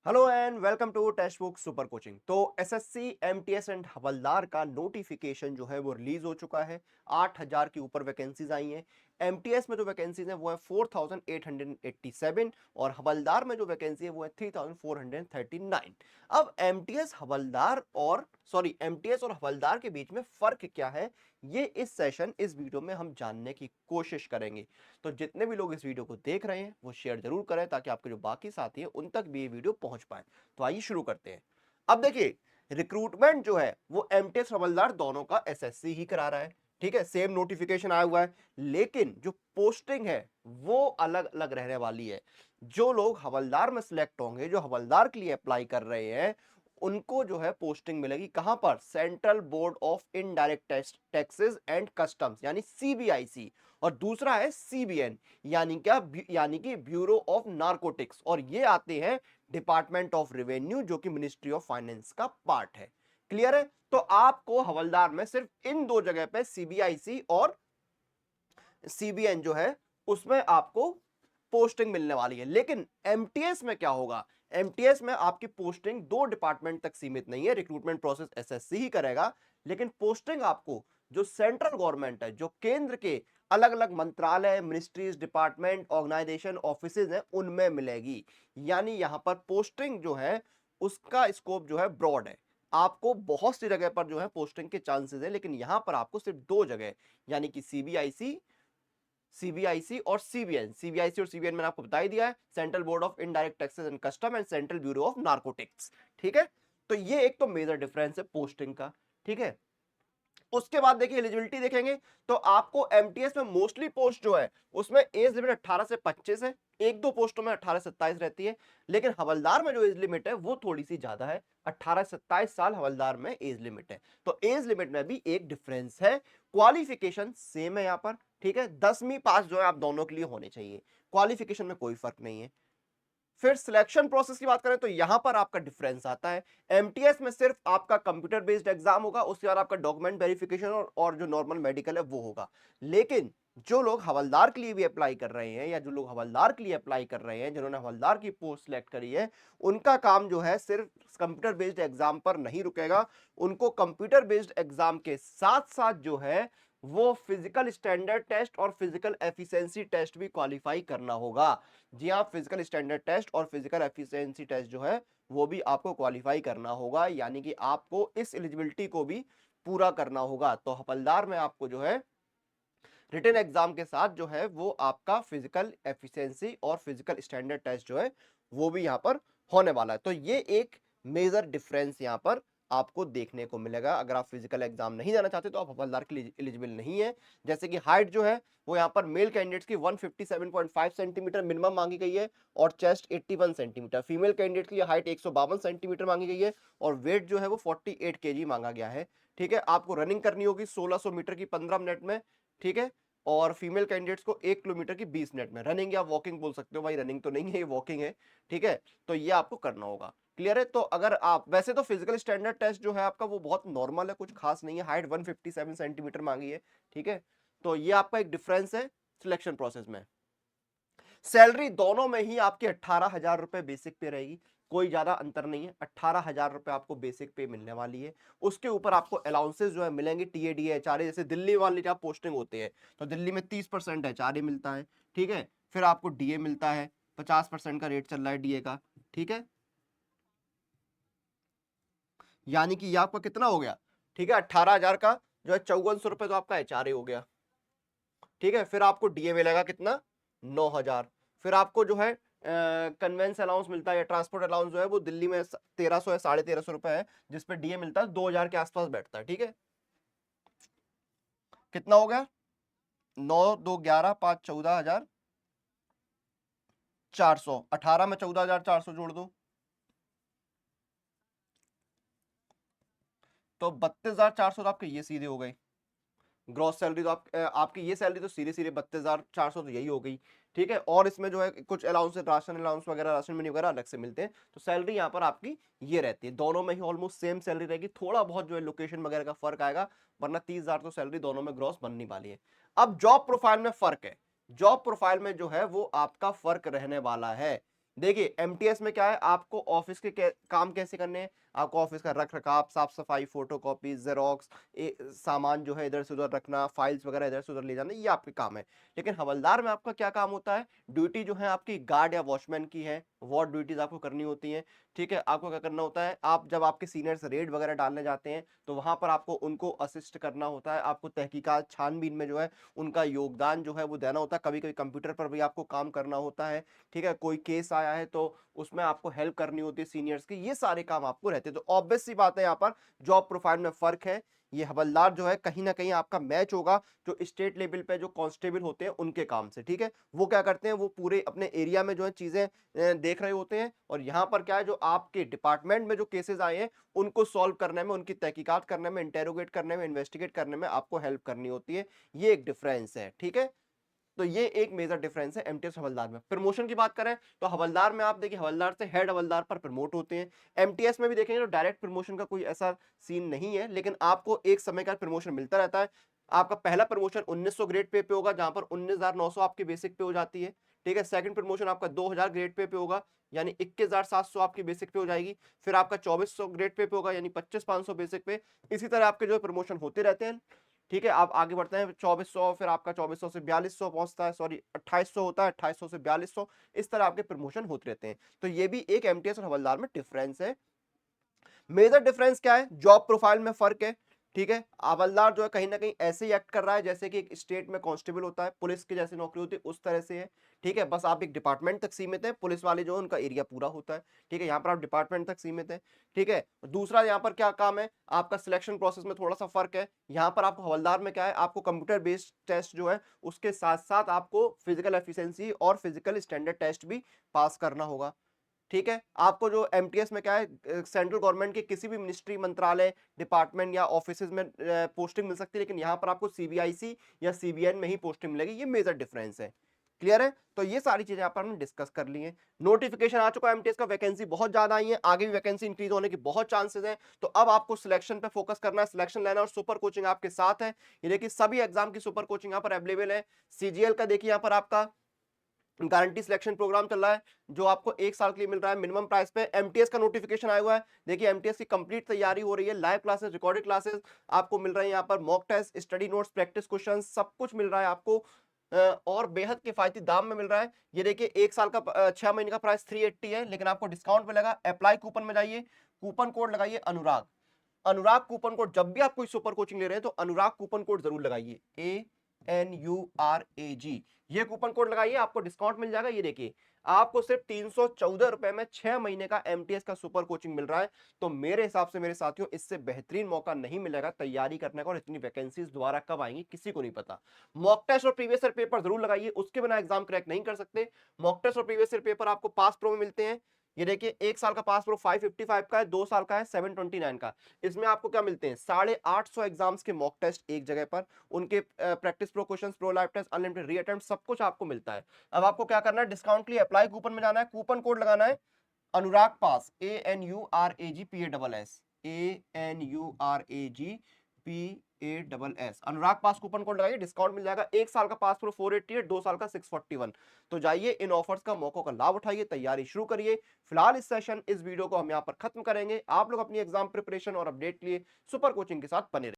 Hello and welcome to text book super coaching. तो SSC MTS and हवलदार का notification जो है वो रिलीज हो चुका है। 8000 के ऊपर वैकेंसीज आई हैं। एमटीएस में जो वैकेंसीज हैं वो है 4887 और हवलदार में जो वैकेंसी है वो है 3439। अब एमटीएस और हवलदार के बीच में फर्क क्या है, ये इस सेशन इस वीडियो में हम जानने की कोशिश करेंगे। तो जितने भी लोग इस वीडियो को देख रहे हैं वो शेयर जरूर करें ताकि आपके जो बाकी साथी हैं उन तक भी ये वीडियो पहुंच पाए। तो आइए शुरू करते हैं। अब देखिए, रिक्रूटमेंट जो है वो एमटीएस हवलदार दोनों का एसएससी ही करा रहा है। ठीक है, सेम नोटिफिकेशन आया हुआ है, लेकिन जो पोस्टिंग है वो अलग अलग रहने वाली है। जो लोग हवलदार में सिलेक्ट होंगे, जो हवलदार के लिए अप्लाई कर रहे हैं, उनको जो है पोस्टिंग मिलेगी कहां पर? Central board of indirect taxes and customs यानी सीबीआईसी। और दूसरा है सीबीएन यानी क्या? यानी कि ब्यूरो ऑफ नारकोटिक्स। और ये आते हैं डिपार्टमेंट ऑफ रेवेन्यू जो कि मिनिस्ट्री ऑफ फाइनेंस का पार्ट है। क्लियर है? तो आपको हवलदार में सिर्फ इन दो जगह पे सीबीआईसी और सीबीएन जो है उसमें आपको पोस्टिंग मिलने वाली है। लेकिन एमटीएस में क्या होगा? एमटीएस में आपकी पोस्टिंग दो डिपार्टमेंट तक सीमित नहीं है। रिक्रूटमेंट प्रोसेस एसएससी ही करेगा, लेकिन पोस्टिंग आपको जो सेंट्रल गवर्नमेंट है, जो केंद्र के अलग अलग मंत्रालय, मिनिस्ट्रीज, डिपार्टमेंट, ऑर्गेनाइजेशन, ऑफिसेज हैं, उनमें मिलेगी। यानी यहां पर पोस्टिंग जो है उसका स्कोप जो है ब्रॉड है। आपको बहुत सी जगह पर जो है पोस्टिंग के चांसेस है, लेकिन यहां पर आपको सिर्फ दो जगह यानी कि सीबीआईसी और सीबीएन। सीबीआईसी और सीबीएन मैंने आपको बता ही दिया है, central board of indirect taxes and custom and central bureau of narcotics. ठीक है, तो ये एक तो मेजर डिफरेंस है पोस्टिंग का। ठीक है, उसके बाद देखिए एलिजिबिलिटी देखेंगे तो आपको एमटीएस में मोस्टली पोस्ट जो है उसमें एज लिमिट 18 से 25 है। एक दो पोस्टों में 18 से 27 रहती है, लेकिन हवलदार में जो एज लिमिट है वो थोड़ी सी ज्यादा है। 18 से 27 साल हवलदार में एज लिमिट है। तो एज लिमिट में भी एक डिफरेंस है। क्वालिफिकेशन सेम है यहां पर। ठीक है, 10वीं पास जो है आप दोनों के लिए होने चाहिए। क्वालिफिकेशन में कोई फर्क नहीं है। फिर सिलेक्शन प्रोसेस की बात करें तो यहां पर आपका डिफरेंस आता है। एमटीएस में सिर्फ आपका कंप्यूटर बेस्ड एग्जाम होगा, उसके बाद आपका डॉक्यूमेंट वेरिफिकेशन और जो नॉर्मल मेडिकल है वो होगा। लेकिन जो लोग हवलदार के लिए भी अप्लाई कर रहे हैं या जो लोग हवलदार के लिए अप्लाई कर रहे हैं, जिन्होंने हवलदार की पोस्ट सिलेक्ट करी है, उनका काम जो है सिर्फ कंप्यूटर बेस्ड एग्जाम पर नहीं रुकेगा। उनको कंप्यूटर बेस्ड एग्जाम के साथ साथ जो है वो फिजिकल स्टैंडर्ड टेस्ट और फिजिकल एफिशिएंसी टेस्ट भी क्वालिफाई करना होगा। जी हाँ, फिजिकल स्टैंडर्ड टेस्ट और फिजिकल एफिशिएंसी टेस्ट जो है वो भी आपको क्वालिफाई करना होगा, यानी कि आपको इस एलिजिबिलिटी को भी पूरा करना होगा। तो हवलदार में आपको जो है रिटन एग्जाम के साथ जो है वो आपका फिजिकल एफिशिएंसी और फिजिकल स्टैंडर्ड टेस्ट जो है वो भी यहाँ पर होने वाला है। तो ये एक मेजर डिफरेंस यहाँ पर आपको देखने को मिलेगा। अगर आप फिजिकल एग्जाम नहीं देना चाहते तो आप हवलदार के लिए एलिजिबल नहीं है। जैसे कि हाइट जो है वो यहाँ पर मेल कैंडिडेट्स की 157.5 सेंटीमीटर मिनिमम मांगी गई है और चेस्ट 81 सेंटीमीटर। फीमेल कैंडिडेट के लिए हाइट 152 सेंटीमीटर मांगी गई है और वेट जो है वो 48 केजी मांगा गया है। ठीक है, आपको रनिंग करनी होगी 1600 मीटर की 15 मिनट में। ठीक है, और फीमेल कैंडिडेट्स को 1 किलोमीटर की 20 मिनट में। रनिंग या वॉकिंग बोल सकते हो, भाई रनिंग तो नहीं है, ये वॉकिंग है। ठीक है, तो ये आपको करना होगा। क्लियर है? तो अगर आप वैसे तो फिजिकल स्टैंडर्ड टेस्ट जो है आपका वो बहुत नॉर्मल है, कुछ खास नहीं है। हाइट 157 सेंटीमीटर मांगी है। ठीक है, तो ये आपका एक डिफरेंस है सिलेक्शन प्रोसेस में। सैलरी दोनों में ही आपकी 18,000 रुपए बेसिक पे रहेगी। कोई ज्यादा अंतर नहीं है, 18,000 रुपए आपको बेसिक पे मिलने वाली है। उसके ऊपर आपको अलाउंसेस जो है मिलेंगे, टीएडीए, एचआरए। जैसे दिल्ली वाली जहाँ पोस्टिंग होती है तो दिल्ली में 30% एचआरए मिलता है। ठीक है, फिर आपको डीए मिलता है, 50% का रेट चल रहा है डीए का। ठीक है, यानी कि ये आपका कितना हो गया? ठीक है, 18,000 का जो है 5400 रुपए तो आपका एचआरए हो गया। ठीक है, फिर आपको डीए मिलेगा कितना? 9,000। फिर आपको जो है कन्वेंस अलाउंस मिलता है या ट्रांसपोर्ट अलाउंस जो है वो दिल्ली में 1300 है, 1350 रुपए है, जिसपे डीए मिलता है 2,000 के आसपास बैठता है। ठीक है, कितना हो गया? 9 2 11 5 14,400। 18 में 14,400 जोड़ दो तो 32,400 तो आपके ये सीधे हो गए। ग्रॉस सैलरी तो आपकी ये सैलरी तो सीधे सीधे 32,400 तो यही हो गई। ठीक है, और इसमें जो है कुछ अलाउंस, राशन अलाउंस वगैरह, राशन मनी वगैरह अलग से मिलते हैं। तो सैलरी यहाँ पर आपकी ये रहती है। दोनों में ही ऑलमोस्ट सेम सैलरी रहेगी, थोड़ा बहुत जो है लोकेशन वगैरह का फर्क आएगा, वरना 30,000 तो सैलरी दोनों में ग्रॉस बनने वाली है। अब जॉब प्रोफाइल में फर्क है। जॉब प्रोफाइल में जो है वो आपका फर्क रहने वाला है। देखिए एमटीएस में क्या है, आपको ऑफिस के काम कैसे करने हैं, आपको ऑफिस का रख रखाव, साफ सफाई, फोटोकॉपी, जेरोक्स, सामान जो है इधर से उधर रखना, फाइल्स वगैरह इधर से उधर ले जाना, ये आपके काम है। लेकिन हवलदार में आपका क्या काम होता है, ड्यूटी जो है आपकी गार्ड या वॉचमैन की है, वार्ड ड्यूटीज आपको करनी होती है। ठीक है, आपको क्या करना होता है, आप जब आपके सीनियर्स रेड वगैरह डालने जाते हैं तो वहां पर आपको उनको असिस्ट करना होता है, आपको तहकीकात छानबीन में जो है उनका योगदान जो है वो देना होता है, कभी कभी कंप्यूटर पर भी आपको काम करना होता है। ठीक है, कोई केस आया है तो उसमें आपको हेल्प करनी होती है सीनियर्स की, ये सारे काम आपको रहते हैं। तो ऑब्वियस सी बात है, यहाँ पर जॉब प्रोफाइल में फर्क है। ये हवलदार जो है कहीं ना कहीं आपका मैच होगा जो स्टेट लेवल पे जो कांस्टेबल होते हैं उनके काम से। ठीक है, वो क्या करते हैं, वो पूरे अपने एरिया में जो है चीजें देख रहे होते हैं, और यहाँ पर क्या है, जो आपके डिपार्टमेंट में जो केसेस आए हैं उनको सॉल्व करने में, उनकी तहकीकात करने में, इंटेरोगेट करने में, इन्वेस्टिगेट करने में आपको हेल्प करनी होती है। ये एक डिफरेंस है। ठीक है, तो ये एक मेजर डिफरेंस है एमटीएस हवलदार में। प्रमोशन की बात करें तो हवलदार में आप देखिए हवलदार से हेड हवलदार पर प्रमोट होते हैं। एमटीएस में भी देखेंगे तो डायरेक्ट प्रमोशन का कोई ऐसा सीन नहीं है, लेकिन आपको एक समय का प्रमोशन मिलता रहता है। आपका पहला प्रमोशन 1900 ग्रेड पे होगा, जहां पर 19,900 आपकी बेसिक पे हो जाती है। ठीक है, सेकंड प्रमोशन आपका 2000 ग्रेड पे होगा, यानी 21,700 आपकी बेसिक पे हो जाएगी। फिर आपका 2400 ग्रेड पे होगा, यानी 25,500 बेसिक पे। इसी तरह आपके जो प्रमोशन होते रहते हैं। ठीक है, आप आगे बढ़ते हैं 2400, फिर आपका 2400 से 4200 पहुंचता है, सॉरी 2800 होता है, 2800 से 4200, इस तरह आपके प्रमोशन होते रहते हैं। तो ये भी एक एमटीएस और हवलदार में डिफरेंस है। मेजर डिफरेंस क्या है, जॉब प्रोफाइल में फर्क है। ठीक है, हवलदार जो है कहीं ना कहीं ऐसे ही एक्ट कर रहा है जैसे कि एक स्टेट में कांस्टेबल होता है, पुलिस की जैसी नौकरी होती है उस तरह से है। ठीक है, बस आप एक डिपार्टमेंट तक सीमित है, पुलिस वाले जो है उनका एरिया पूरा होता है। ठीक है, यहाँ पर आप डिपार्टमेंट तक सीमित है। ठीक है, दूसरा यहाँ पर क्या काम है, आपका सिलेक्शन प्रोसेस में थोड़ा सा फर्क है। यहाँ पर आपको हवलदार में क्या है, आपको कंप्यूटर बेस्ड टेस्ट जो है उसके साथ साथ आपको फिजिकल एफिशिएंसी और फिजिकल स्टैंडर्ड टेस्ट भी पास करना होगा। ठीक है, आपको जो एमटीएस में क्या है, सेंट्रल गवर्नमेंट के किसी भी मिनिस्ट्री, मंत्रालय, डिपार्टमेंट या ऑफिसेज में पोस्टिंग मिल सकती है, लेकिन यहाँ पर आपको सीबीआईसी या सीबीएन में ही पोस्टिंग मिलेगी। ये मेजर डिफरेंस है। क्लियर है, तो ये सारी चीजें यहाँ पर हमने डिस्कस कर ली हैं। नोटिफिकेशन आ चुका है एमटीएस का, वैकेंसी बहुत ज्यादा आई है, आगे भी वैकेंसी इंक्रीज होने की बहुत चांसेस हैं। तो अब आपको सिलेक्शन पे फोकस करना है, सिलेक्शन लेना, और सुपर कोचिंग आपके साथ है। ये देखिए सभी एग्जाम की सुपर कोचिंग यहाँ पर अवेलेबल है। सीजीएल का देखिए यहाँ पर आपका गारंटी सिलेक्शन प्रोग्राम चल रहा है, जो आपको 1 साल के लिए मिल रहा है मिनिमम प्राइस पे। एमटीएस का नोटिफिकेशन आया हुआ है, देखिए एमटीएस की कंप्लीट तैयारी हो रही है, लाइव क्लासेस, रिकॉर्डेड क्लासेस आपको मिल रहे हैं, यहाँ पर mock test, study notes, practice question, सब कुछ मिल रहा है आपको, और बेहद किफायती दाम में मिल रहा है। ये देखिए 1 साल का 6 महीने का प्राइस 380 है, लेकिन आपको डिस्काउंट मिलेगा। अप्लाई कूपन में जाइए, कूपन कोड लगाइए अनुराग। अनुराग कूपन कोड, जब भी आप कोई सुपर कोचिंग ले रहे हैं तो अनुराग कूपन कोड जरूर लगाइए, ANURAG, ये कूपन कोड लगाइए, आपको डिस्काउंट मिल जाएगा। ये देखिए आपको सिर्फ 314 रुपए में 6 महीने का एमटीएस का सुपर कोचिंग मिल रहा है। तो मेरे हिसाब से मेरे साथियों, इससे बेहतरीन मौका नहीं मिलेगा तैयारी करने का, और इतनी वैकेंसीज दोबारा कब आएंगी किसी को नहीं पता। मॉक टेस्ट और प्रीवियस ईयर पेपर जरूर लगाइए, उसके बिना एग्जाम क्रैक नहीं कर सकते। मॉक टेस्ट और प्रीवियस ईयर पेपर आपको पास प्रो में मिलते हैं। ये देखिए 1 साल का पास प्रो 555 का है, 2 साल का है 729 का। इसमें आपको क्या मिलते हैं, 850 एग्जाम्स के मॉक टेस्ट एक जगह पर, उनके practice pro questions, pro live test, unlimited reattempt, सब कुछ आपको मिलता है। अब आपको क्या करना है, डिस्काउंट के लिए अप्लाई कूपन में जाना है, कूपन कोड लगाना है अनुराग पास, ANURAGPASS, ANURAGPASS, अनुराग पास कूपन कोड लगाइए, डिस्काउंट मिल जाएगा। 1 साल का पास प्रो 480 है, 2 साल का 641। तो जाइए इन ऑफर्स का मौकों का लाभ उठाइए, तैयारी शुरू करिए। फिलहाल इस सेशन, इस वीडियो को हम यहाँ पर खत्म करेंगे। आप लोग अपनी एग्जाम प्रिपरेशन और अपडेट के लिए सुपर कोचिंग के साथ बने रहिए।